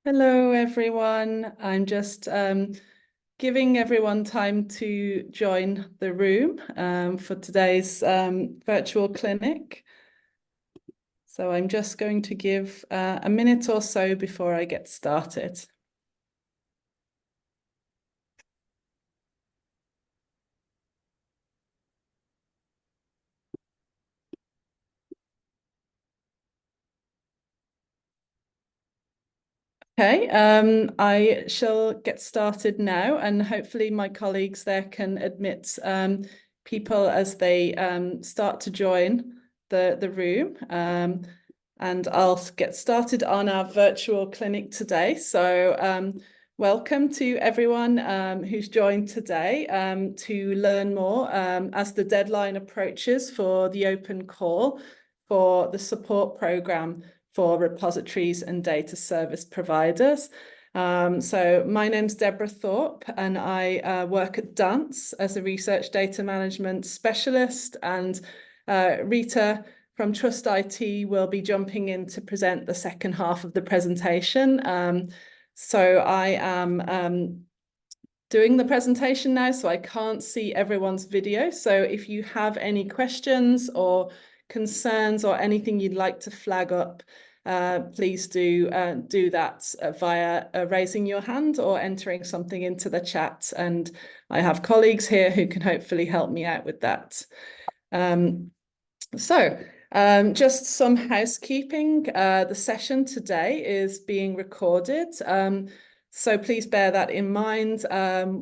Hello, everyone. I'm just giving everyone time to join the room for today's virtual clinic. So I'm just going to give a minute or so before I get started. Okay, I shall get started now, and hopefully my colleagues there can admit people as they start to join the room. And I'll get started on our virtual clinic today. So welcome to everyone who's joined today to learn more as the deadline approaches for the open call for the support program for repositories and data service providers. So my name's Deborah Thorpe, and I work at Dance as a research data management specialist, and Rita from Trust IT will be jumping in to present the second half of the presentation. So I am doing the presentation now, so I can't see everyone's video. So if you have any questions or concerns or anything you'd like to flag up, please do that via raising your hand or entering something into the chat. And I have colleagues here who can hopefully help me out with that. Just some housekeeping. The session today is being recorded. So please bear that in mind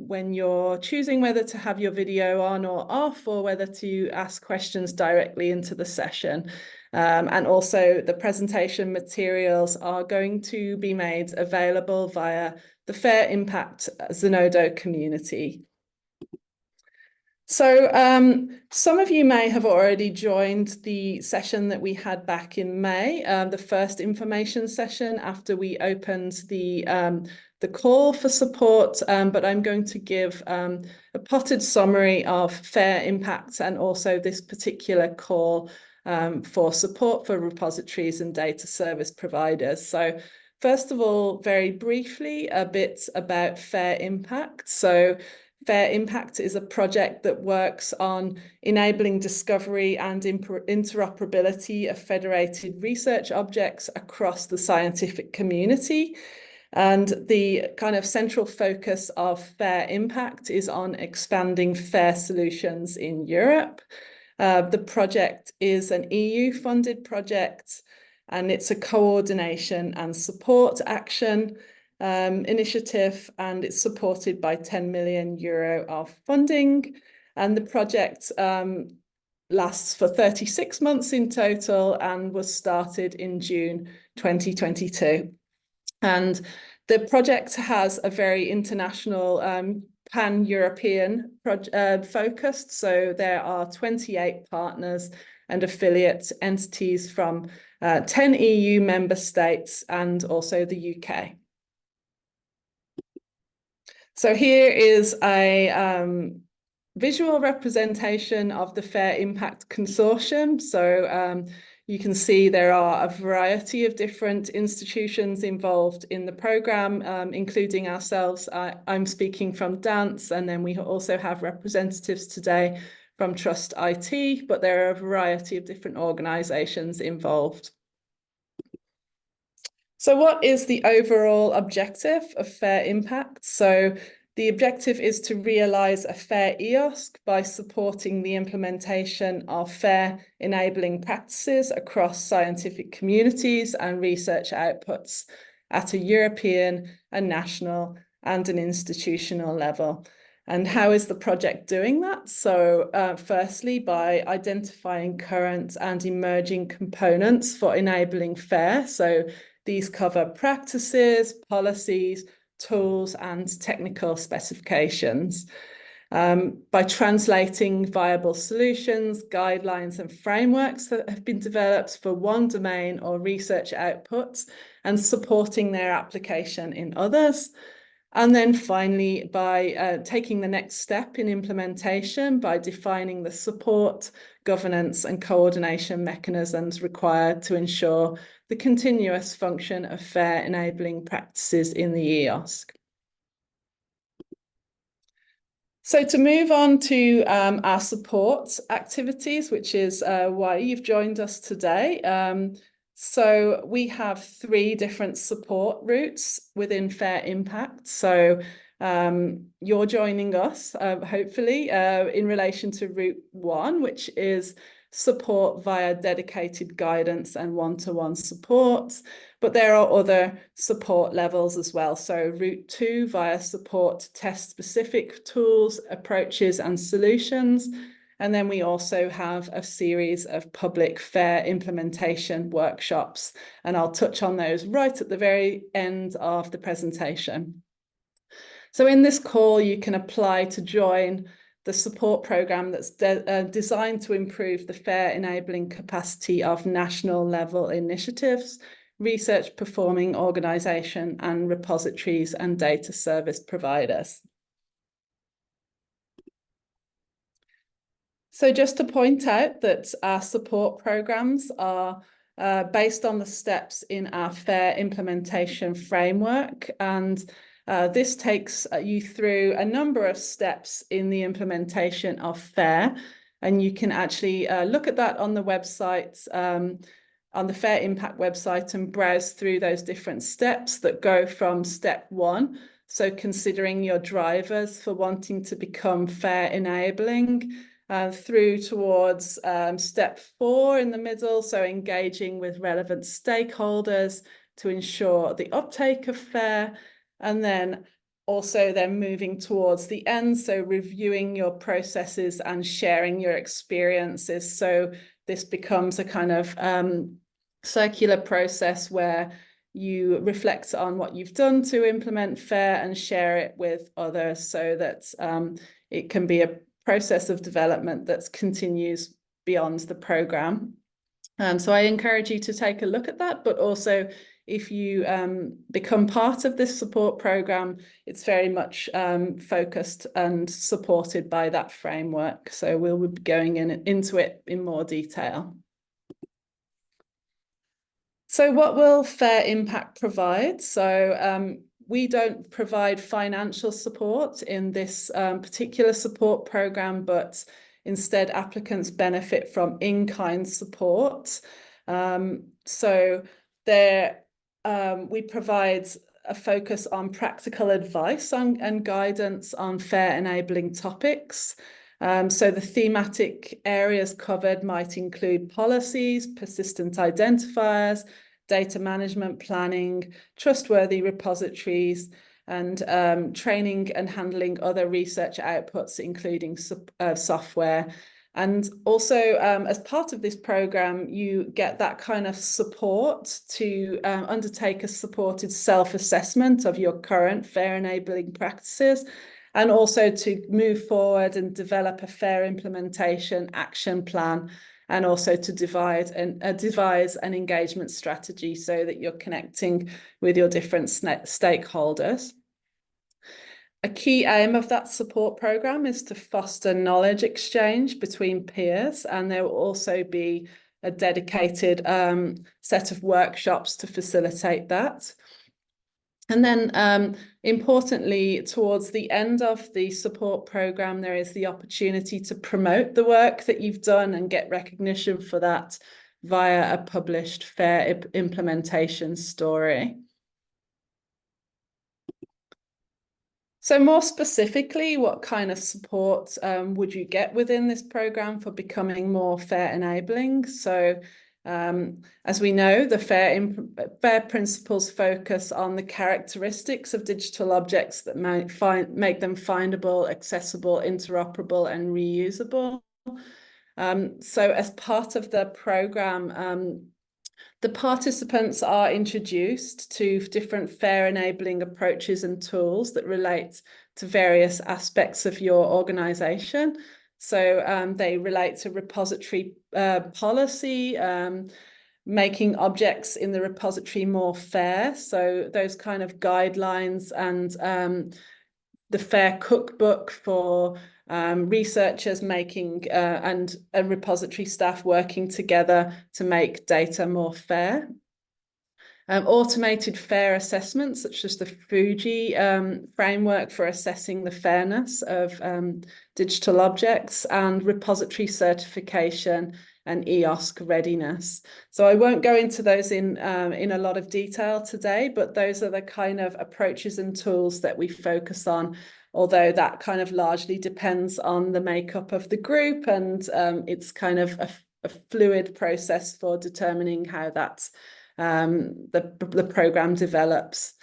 when you're choosing whether to have your video on or off, or whether to ask questions directly into the session. And also the presentation materials are going to be made available via the Fair Impact Zenodo community. So some of you may have already joined the session that we had back in May, the first information session after we opened the call for support, but I'm going to give a potted summary of Fair Impact and also this particular call for support for repositories and data service providers. So first of all, very briefly, a bit about Fair Impact. So Fair Impact is a project that works on enabling discovery and interoperability of federated research objects across the scientific community. And the kind of central focus of Fair Impact is on expanding FAIR solutions in Europe. The project is an EU-funded project, and it's a coordination and support action initiative, and it's supported by 10 million euro of funding. And the project lasts for 36 months in total and was started in June 2022. And the project has a very international pan-European focused. So there are 28 partners and affiliate entities from 10 EU member states and also the UK. So here is a visual representation of the Fair Impact Consortium. So you can see there are a variety of different institutions involved in the programme, including ourselves. I'm speaking from Dance, and then we also have representatives today from Trust IT, but there are a variety of different organisations involved. So what is the overall objective of Fair Impact? So the objective is to realise a fair EOSC by supporting the implementation of fair enabling practices across scientific communities and research outputs at a European, a national and an institutional level. And how is the project doing that? So firstly, by identifying current and emerging components for enabling FAIR. So these cover practices, policies, tools, and technical specifications. By translating viable solutions, guidelines, and frameworks that have been developed for one domain or research outputs and supporting their application in others. And then finally, by taking the next step in implementation, by defining the support, governance and coordination mechanisms required to ensure the continuous function of fair enabling practices in the EOSC. So to move on to our support activities, which is why you've joined us today. So we have 3 different support routes within Fair Impact. So you're joining us, hopefully, in relation to route 1, which is support via dedicated guidance and one-to-one support. But there are other support levels as well. So route 2 via support to test specific tools, approaches and solutions. And then we also have a series of public fair implementation workshops. And I'll touch on those right at the very end of the presentation. So in this call, you can apply to join the support program that's designed to improve the fair enabling capacity of national level initiatives, research performing organisation and repositories and data service providers. So just to point out that our support programs are based on the steps in our fair implementation framework, and this takes you through a number of steps in the implementation of FAIR, and you can actually look at that on the website, on the Fair Impact website, and browse through those different steps that go from step 1, so considering your drivers for wanting to become fair enabling, through towards step 4 in the middle, so engaging with relevant stakeholders to ensure the uptake of FAIR, and then also then moving towards the end, so reviewing your processes and sharing your experiences. So this becomes a kind of circular process where you reflect on what you've done to implement FAIR and share it with others, so that it can be a process of development that continues beyond the programme. So I encourage you to take a look at that, but also if you become part of this support programme, it's very much focused and supported by that framework. So we'll be going into it in more detail. So what will Fair Impact provide? So we don't provide financial support in this particular support programme, but instead applicants benefit from in-kind support. So we provide a focus on practical advice and guidance on fair enabling topics. So the thematic areas covered might include policies, persistent identifiers, data management planning, trustworthy repositories, and training and handling other research outputs, including software. And also, as part of this programme, you get that kind of support to undertake a supported self-assessment of your current fair enabling practices, and also to move forward and develop a fair implementation action plan, and also to devise an engagement strategy so that you're connecting with your different stakeholders. A key aim of that support programme is to foster knowledge exchange between peers, and there will also be a dedicated set of workshops to facilitate that. And then importantly, towards the end of the support programme, there is the opportunity to promote the work that you've done and get recognition for that via a published fair implementation story. So more specifically, what kind of support would you get within this programme for becoming more fair enabling? So as we know, the FAIR principles focus on the characteristics of digital objects that make them findable, accessible, interoperable, and reusable. So as part of the programme, the participants are introduced to different fair enabling approaches and tools that relate to various aspects of your organisation. So they relate to repository policy, making objects in the repository more fair. So those kind of guidelines and the FAIR cookbook for researchers making and repository staff working together to make data more fair. Automated fair assessments, such as the Fuji framework for assessing the fairness of digital objects, and repository certification and EOSC readiness. So I won't go into those in a lot of detail today, but those are the kind of approaches and tools that we focus on, although that kind of largely depends on the makeup of the group, and it's kind of a fluid process for determining how that's the program develops.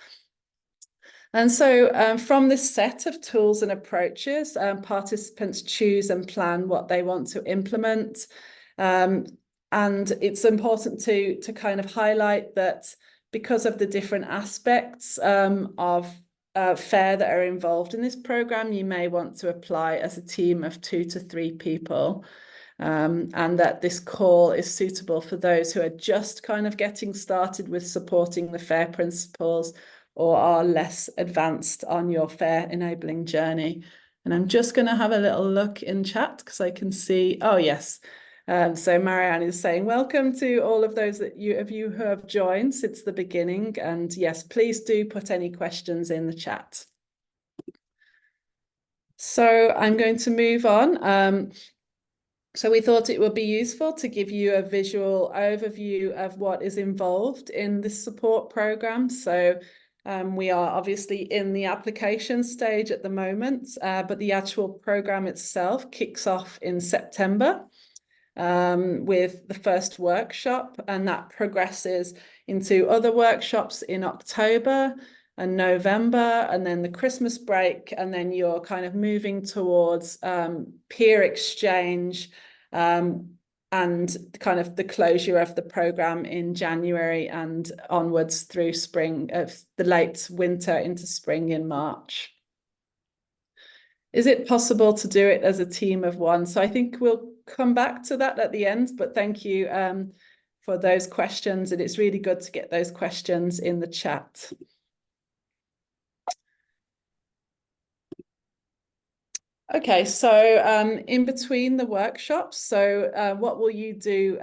And so from this set of tools and approaches, participants choose and plan what they want to implement. And it's important to kind of highlight that because of the different aspects of FAIR that are involved in this program, you may want to apply as a team of 2 to 3 people. And that this call is suitable for those who are just kind of getting started with supporting the FAIR principles or are less advanced on your FAIR enabling journey. And I'm just going to have a little look in chat because I can see, oh yes. So Marianne is saying, welcome to all of those of you who have joined since the beginning. And yes, please do put any questions in the chat. So I'm going to move on. So we thought it would be useful to give you a visual overview of what is involved in this support program. So we are obviously in the application stage at the moment, but the actual program itself kicks off in September with the first workshop, and that progresses into other workshops in October and November, and then the Christmas break, and then you're kind of moving towards peer exchange and kind of the closure of the program in January and onwards through spring, of the late winter into spring in March. Is it possible to do it as a team of one? So I think we'll come back to that at the end, but thank you for those questions, and it's really good to get those questions in the chat. Okay, so in between the workshops, so what will you do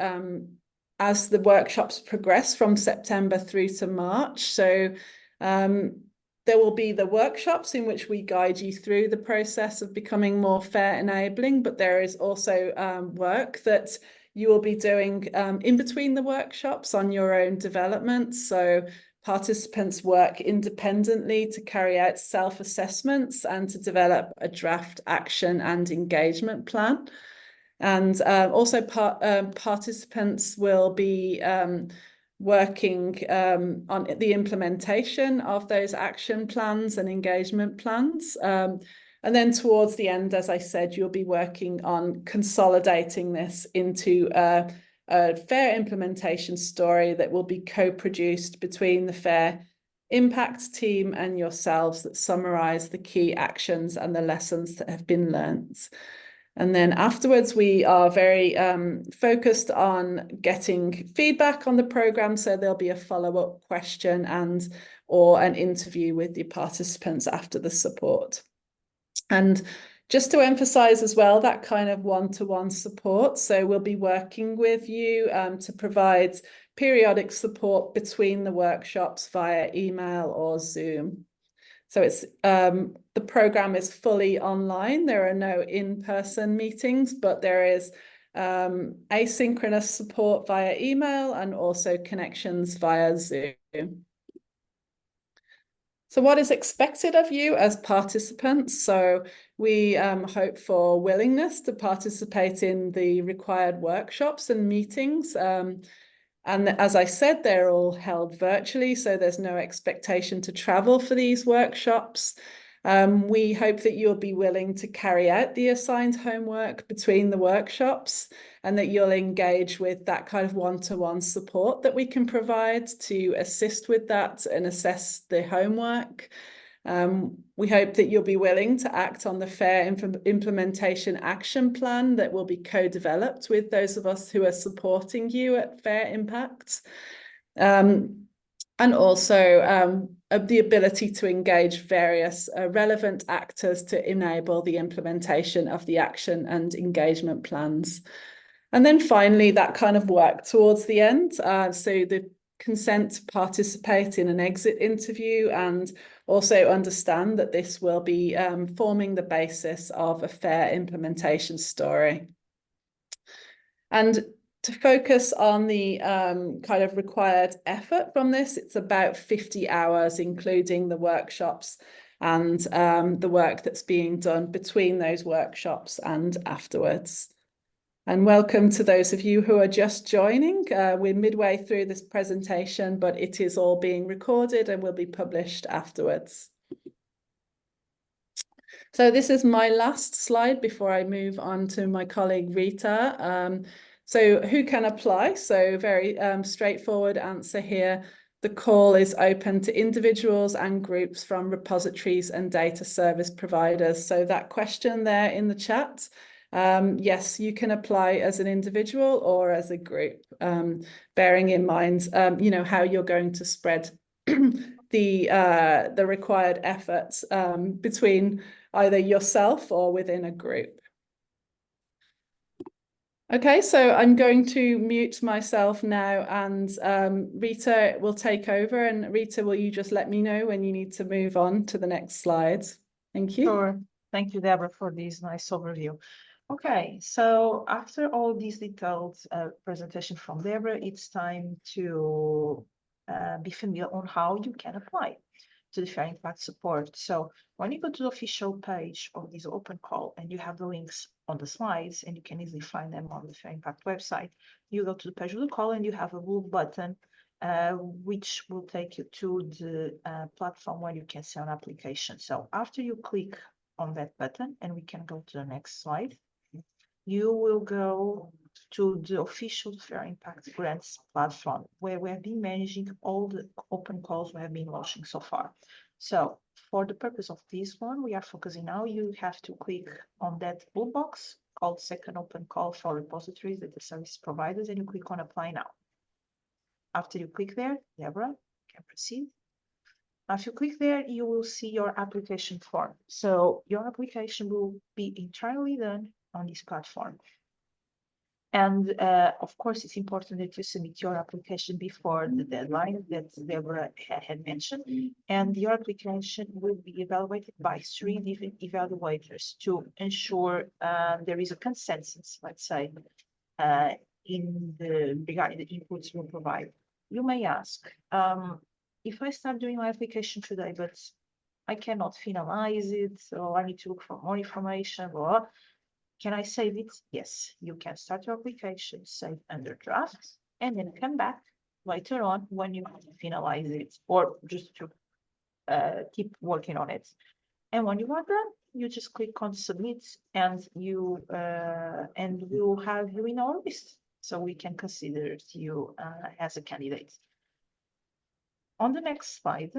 as the workshops progress from September through to March? So there will be the workshops in which we guide you through the process of becoming more FAIR enabling, but there is also work that you will be doing in between the workshops on your own development. So participants work independently to carry out self-assessments and to develop a draft action and engagement plan. And also participants will be working on the implementation of those action plans and engagement plans. And then towards the end, as I said, you'll be working on consolidating this into a FAIR implementation story that will be co-produced between the FAIR impact team and yourselves that summarize the key actions and the lessons that have been learned. And then afterwards, we are very focused on getting feedback on the program. So there'll be a follow-up question or an interview with the participants after the support. And just to emphasize as well, that kind of one-to-one support. So we'll be working with you to provide periodic support between the workshops via email or Zoom. So it's the program is fully online. There are no in-person meetings, but there is asynchronous support via email and also connections via Zoom. So what is expected of you as participants? So we hope for willingness to participate in the required workshops and meetings. And as I said, they're all held virtually, so there's no expectation to travel for these workshops. We hope that you'll be willing to carry out the assigned homework between the workshops and that you'll engage with that kind of one-to-one support that we can provide to assist with that and assess the homework. We hope that you'll be willing to act on the FAIR implementation action plan that will be co-developed with those of us who are supporting you at FAIR Impact. And also the ability to engage various relevant actors to enable the implementation of the action and engagement plans. And then finally, that kind of work towards the end. So the consent to participate in an exit interview, and also understand that this will be forming the basis of a fair implementation story. And to focus on the kind of required effort from this, it's about 50 hours, including the workshops and the work that's being done between those workshops and afterwards. And welcome to those of you who are just joining. We're midway through this presentation, but it is all being recorded and will be published afterwards. So this is my last slide before I move on to my colleague Rita. So who can apply? So very straightforward answer here. The call is open to individuals and groups from repositories and data service providers. So that question there in the chat, yes, you can apply as an individual or as a group, bearing in mind, you know, how you're going to spread the required efforts between either yourself or within a group. Okay, so I'm going to mute myself now, and Rita will take over. And Rita, will you just let me know when you need to move on to the next slide? Thank you. Sure. Thank you, Deborah, for this nice overview. Okay, so after all these detailed presentation from Deborah, it's time to be familiar on how you can apply to the Fair Impact support. So when you go to the official page of this OpenCall, and you have the links on the slides, and you can easily find them on the Fair Impact website, you go to the page of the call, and you have a blue button which will take you to the platform where you can send an application. So after you click on that button, and we can go to the next slide, you will go to the official Fair Impact Grants platform, where we have been managing all the open calls we have been launching so far. So for the purpose of this one, we are focusing now, you have to click on that blue box called Second Open Call for Repositories, Data Service Providers, and you click on Apply Now. After you click there, Deborah, you can proceed. After you click there, you will see your application form. So your application will be internally done on this platform. And of course, it's important that you submit your application before the deadline that Deborah had mentioned. And your application will be evaluated by 3 different evaluators to ensure there is a consensus, let's say, regarding the inputs we'll provide. You may ask, if I start doing my application today, but I cannot finalize it, or I need to look for more information, or can I save it? Yes, you can start your application, save under drafts, and then come back later on when you finalize it, or just to keep working on it. And when you are done, you just click on submit, and you and we will have you in our list, so we can consider you as a candidate. On the next slide.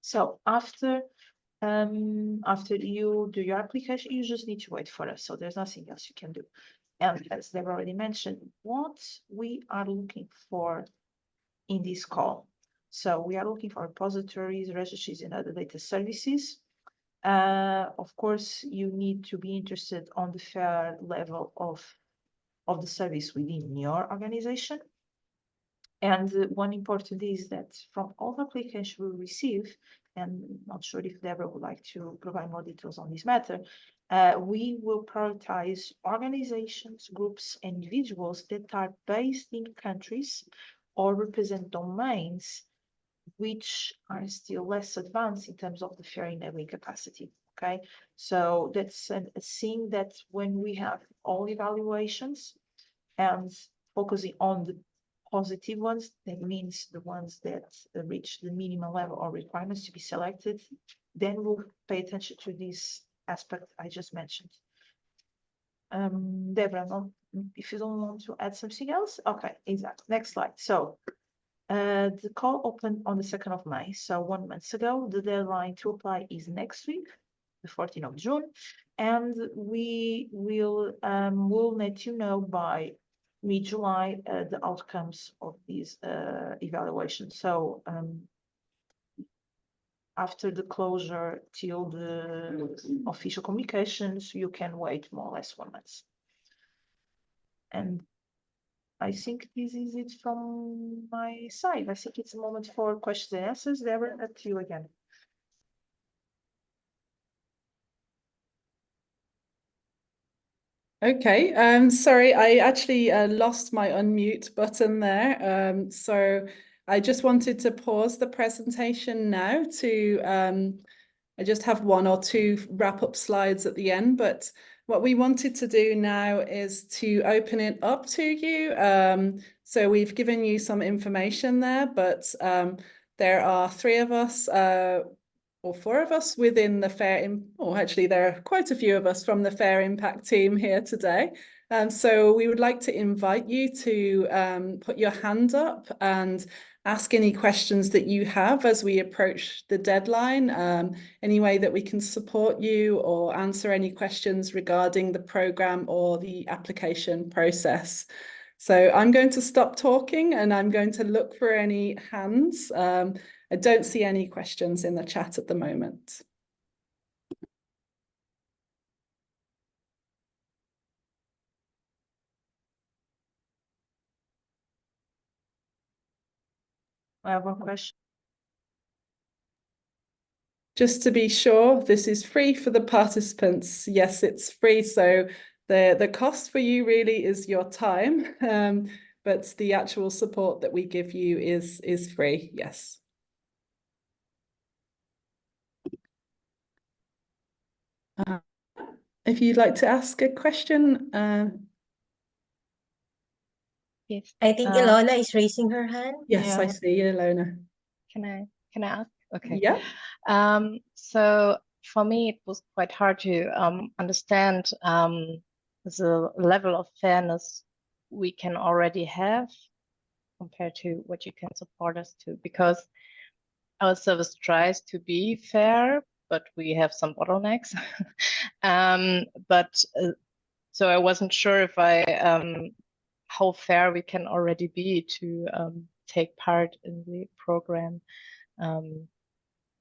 So after you do your application, you just need to wait for us. So there's nothing else you can do. And as they've already mentioned, what we are looking for in this call. So we are looking for repositories, registries, and other data services. Of course, you need to be interested on the fair level of the service within your organization. And one important is that from all the applications we receive, and I'm not sure if Deborah would like to provide more details on this matter, we will prioritize organizations, groups, and individuals that are based in countries or represent domains which are still less advanced in terms of the fair enabling capacity. Okay, so that's a thing that when we have all evaluations and focusing on the positive ones, that means the ones that reach the minimum level or requirements to be selected, then we'll pay attention to this aspect I just mentioned. Deborah, if you don't want to add something else, okay, exactly. Next slide. So the call opened on the 2nd of May, so 1 month ago. The deadline to apply is next week, the 14th of June, and we will we'll let you know by mid-July the outcomes of these evaluations. So after the closure till the official communications, you can wait more or less 1 month. And I think this is it from my side. I think it's a moment for questions and answers. Deborah, at you again. Okay, sorry, I actually lost my unmute button there. So I just wanted to pause the presentation now to, I just have 1 or 2 wrap-up slides at the end, but what we wanted to do now is to open it up to you. So we've given you some information there, but there are 3 of us, or 4 of us within the actually there are quite a few of us from the Fair Impact team here today. So we would like to invite you to put your hand up and ask any questions that you have as we approach the deadline, any way that we can support you or answer any questions regarding the program or the application process. So I'm going to stop talking and I'm going to look for any hands. I don't see any questions in the chat at the moment. I have one question. Just to be sure, this is free for the participants. Yes, it's free. So the cost for you really is your time, but the actual support that we give you is free. Yes. If you'd like to ask a question. Yes, I think Ilona is raising her hand. Yes, Yeah. I see you, Ilona. Can I ask? Okay. Yeah. So for me, it was quite hard to understand the level of fairness we can already have compared to what you can support us to, because our service tries to be fair, but we have some bottlenecks. So I wasn't sure if how fair we can already be to take part in the program.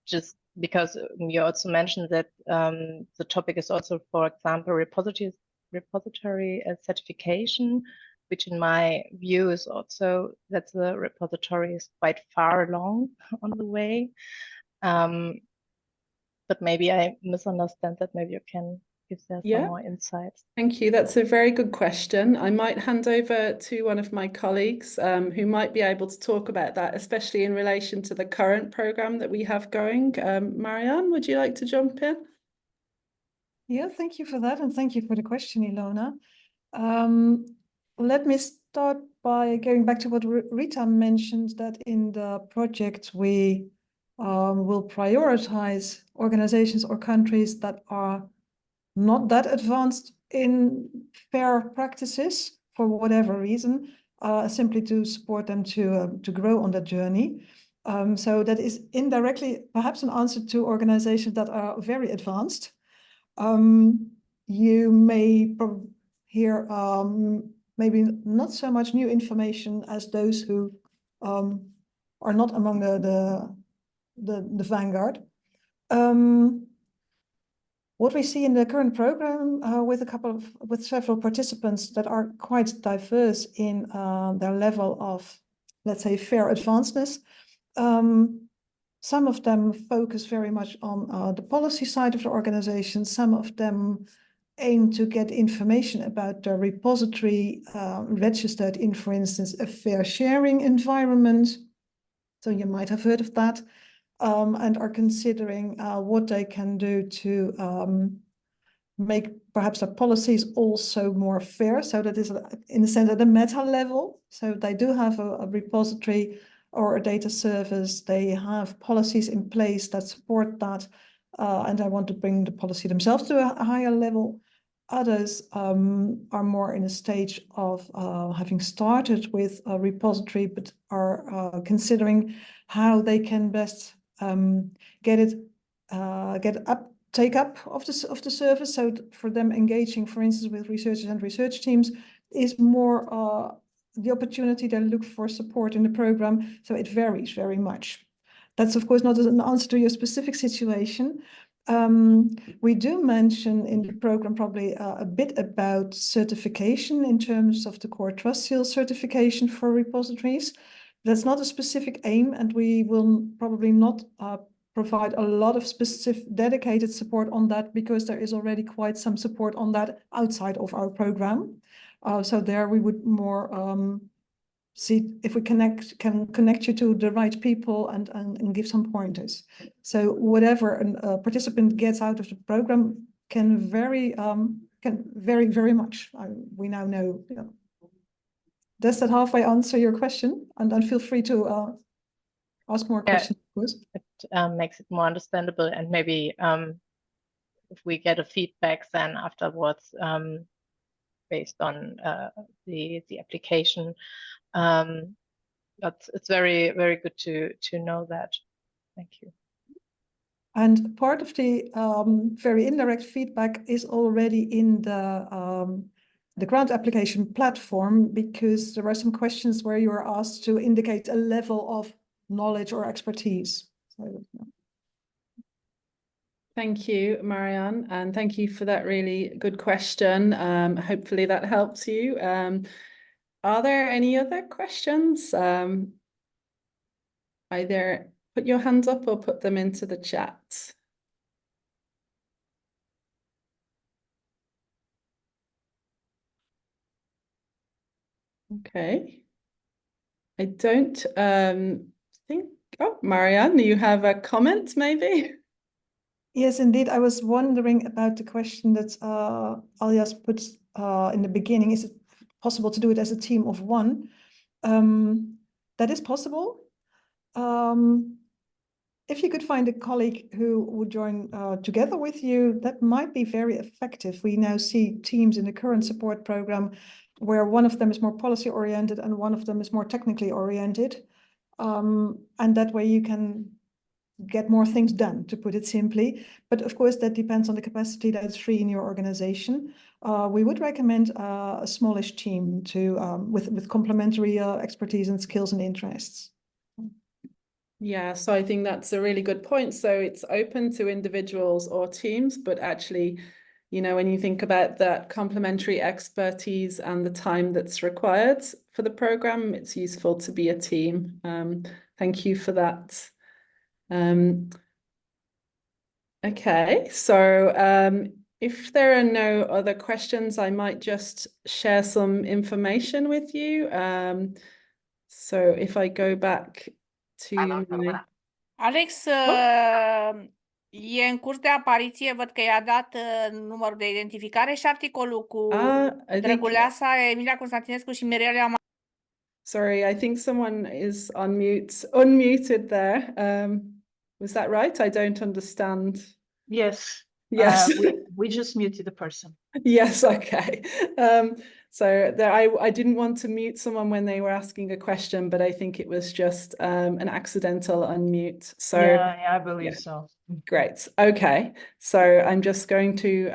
Just because you also mentioned that the topic is also, for example, repository certification, which in my view is also that the repository is quite far along on the way. But maybe I misunderstand that. Maybe you can give there some more insights. Thank you. That's a very good question. I might hand over to one of my colleagues who might be able to talk about that, especially in relation to the current program that we have going. Marianne, would you like to jump in? Yeah, thank you for that. And thank you for the question, Ilona. Let me start by going back to what Rita mentioned, that in the project we will prioritize organizations or countries that are not that advanced in fair practices for whatever reason, simply to support them to grow on that journey. So that is indirectly perhaps an answer to organizations that are very advanced. You may hear maybe not so much new information as those who are not among the vanguard. What we see in the current program with several participants that are quite diverse in their level of, let's say, fair advancedness. Some of them focus very much on the policy side of the organization. Some of them aim to get information about the repository registered in, for instance, a fair sharing environment. So you might have heard of that. And are considering what they can do to make perhaps their policies also more fair. So that is, in a sense, at a meta level. So they do have a repository or a data service. They have policies in place that support that, and they want to bring the policy themselves to a higher level. Others are more in a stage of having started with a repository, but are considering how they can best take up of the service. So for them, engaging, for instance, with researchers and research teams is more the opportunity they look for support in the program. So it varies very much. That's of course not an answer to your specific situation. We do mention in the program probably a bit about certification in terms of the core trust seal certification for repositories. That's not a specific aim, and we will probably not provide a lot of specific dedicated support on that, because there is already quite some support on that outside of our program. So there we would more see if we can connect you to the right people and give some pointers. So whatever a participant gets out of the program can vary very much. We now know. Yeah. Does that halfway answer your question? And then feel free to ask more questions, of course. It makes it more understandable, and maybe if we get a feedback then afterwards based on the application. But it's very, very good to know that. Thank you. And part of the very indirect feedback is already in the grant application platform, because there are some questions where you are asked to indicate a level of knowledge or expertise. So, yeah. Thank you, Marianne, and thank you for that really good question. Hopefully that helps you. Are there any other questions? Either put your hands up or put them into the chat. Okay. I don't think, oh, Marianne, you have a comment maybe? Yes, indeed. I was wondering about the question that Alias put in the beginning. Is it possible to do it as a team of one? That is possible. If you could find a colleague who would join together with you, that might be very effective. We now see teams in the current support program where one of them is more policy oriented and one of them is more technically oriented. And that way you can get more things done, to put it simply. But of course, that depends on the capacity that is free in your organization. We would recommend a smallish team to with complementary expertise and skills and interests. Yeah, so I think that's a really good point. So it's open to individuals or teams, but actually, you know, when you think about that complementary expertise and the time that's required for the program, it's useful to be a team. Thank you for that. Okay, so if there are no other questions, I might just share some information with you. So if I go back to my... Alex, e în curs de apariție, văd că i-a dat numărul de identificare și articolul cu Drăguleasa, Emilia Constantinescu și Mireia. Sorry, I think someone is unmuted there. Was that right? I don't understand. Yes. Yes. We just muted the person. Yes, okay. So there, I didn't want to mute someone when they were asking a question, but I think it was just an accidental unmute. So yeah, I believe so. Great. Okay. So I'm just going to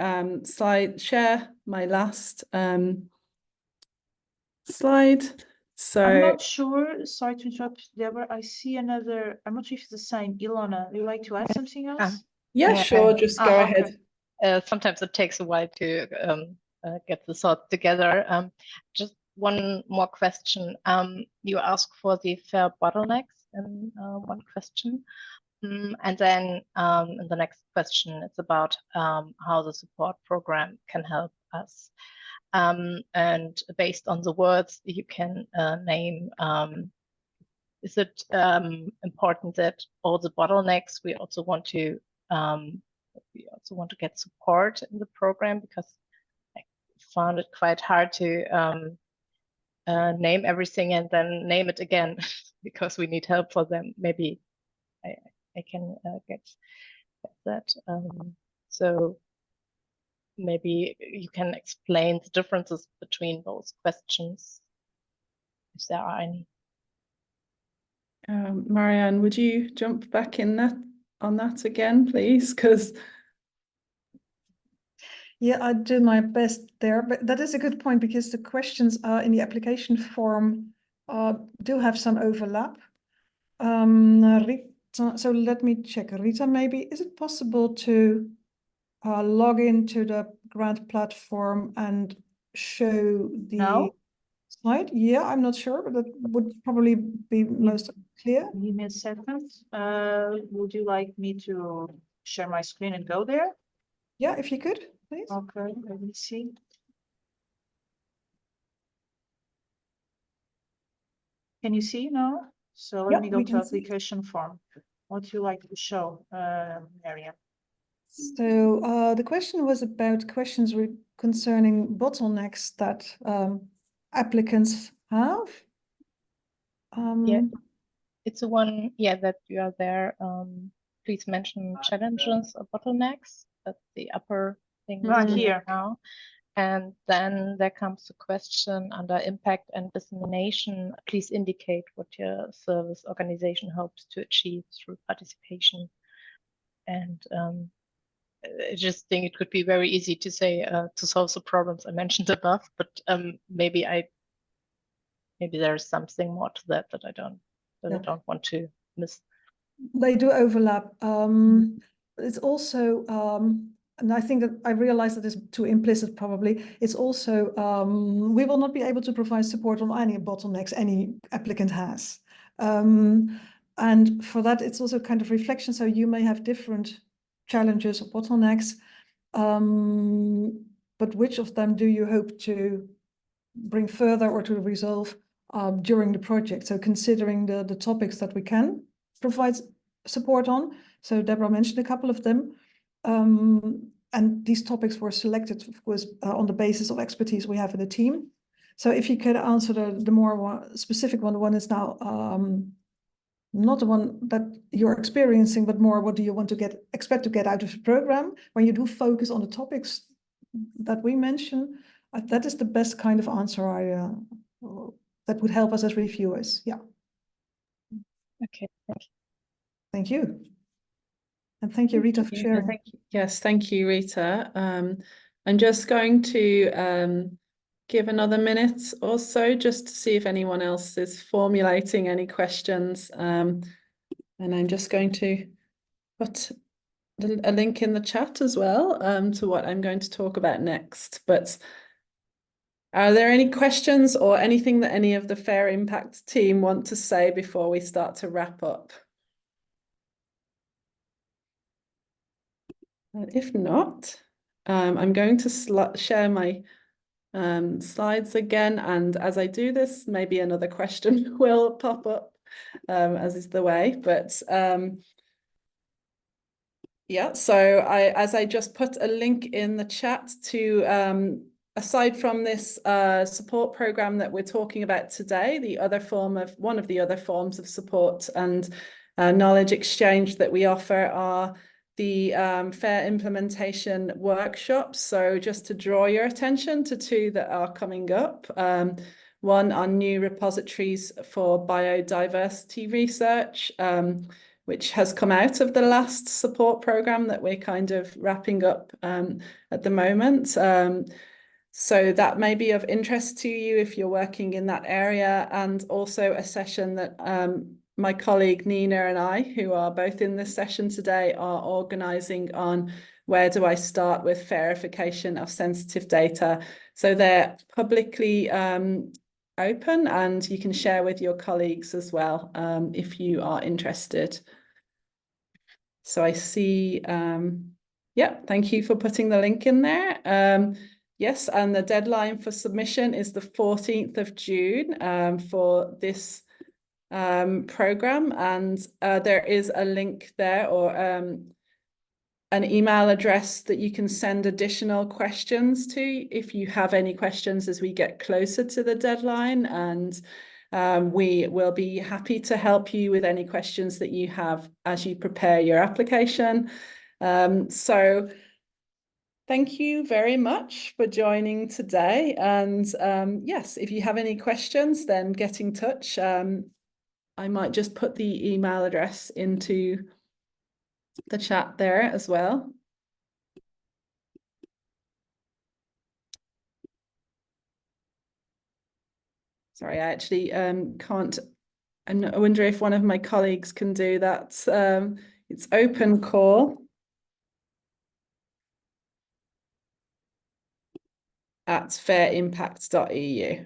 share my last slide. So I'm not sure, sorry to interrupt, Deborah. I see another, I'm not sure if it's the same. Ilona, would you like to add something else? yeah, sure, just go okay. ahead. Sometimes it takes a while to get the thoughts together. Just one more question. You asked for the fair bottlenecks in one question. And then in the next question, it's about how the support program can help us. And based on the words, you can name, is it important that all the bottlenecks, we also want to get support in the program, because I found it quite hard to name everything and then name it again because we need help for them. Maybe I can get that. So maybe you can explain the differences between those questions, if there are any. Marianne, would you jump back in on that again, please? Because yeah, I'll do my best there, but that is a good point, because the questions in the application form do have some overlap. so let me check. Rita, maybe, is it possible to log into the grant platform and show the No? slide? Yeah, I'm not sure, but that would probably be most clear. Give me a second. Would you like me to share my screen and go there? Yeah, if you could, please. Okay, let me see. Can you see now? So let Yeah, me go we to can see it. application form. What do you like to show, Mariam? So the question was about questions concerning bottlenecks that applicants have. Yeah. It's the one, that you are there. Please mention challenges or bottlenecks. That's the upper thing Right listed here. now. And then there comes the question under impact and dissemination. Please indicate what your service organization hopes to achieve through participation. And I just think it could be very easy to say to solve the problems I mentioned above, but maybe there's something more to that I don't want to miss. They do overlap. It's also, and I think that I realize that is too implicit probably. It's also, we will not be able to provide support on any bottlenecks any applicant has. And for that, it's also kind of reflection. So you may have different challenges or bottlenecks, but which of them do you hope to bring further or to resolve during the project? So considering the topics that we can provide support on. So Deborah mentioned a couple of them. And these topics were selected, of course, on the basis of expertise we have in the team. So if you could answer the more specific one is now not the one that you're experiencing, but more what do you want to expect to get out of the program when you do focus on the topics that we mentioned. That is the best kind of answer that would help us as reviewers. Yeah. Okay, thank you. Thank you. And thank you, Rita, for sharing. Thank you. Yes, thank you, Rita. I'm just going to give another minute or so just to see if anyone else is formulating any questions. And I'm just going to put a link in the chat as well to what I'm going to talk about next. But are there any questions or anything that any of the Fair Impact team want to say before we start to wrap up? If not, I'm going to share my slides again. And as I do this, maybe another question will pop up, as is the way. But yeah, so as I just put a link in the chat to, aside from this support program that we're talking about today, one of the other forms of support and knowledge exchange that we offer are the fair implementation workshops. So just to draw your attention to two that are coming up. One on new repositories for biodiversity research, which has come out of the last support program that we're kind of wrapping up at the moment. So that may be of interest to you if you're working in that area, and also a session that my colleague Nina and I, who are both in this session today, are organising on where do I start with verification of sensitive data. So they're publicly open, and you can share with your colleagues as well if you are interested. So I see, yeah, thank you for putting the link in there. Yes, and the deadline for submission is the 14th of June for this program, and there is a link there, or an email address that you can send additional questions to if you have any questions as we get closer to the deadline, and we will be happy to help you with any questions that you have as you prepare your application. So thank you very much for joining today, and yes, if you have any questions, then get in touch. I might just put the email address into the chat there as well. Sorry, I actually can't And I wonder if one of my colleagues can do that. It's OpenCall at fairimpact.eu.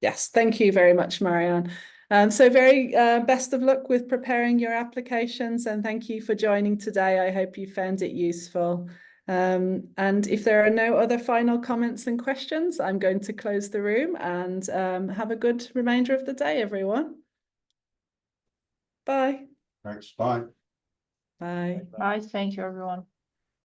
Yes, thank you very much, Marianne. So very best of luck with preparing your applications, and thank you for joining today. I hope you found it useful. And if there are no other final comments and questions, I'm going to close the room, and have a good remainder of the day, everyone. Bye. Thanks, bye. Bye. Bye, thank you, everyone.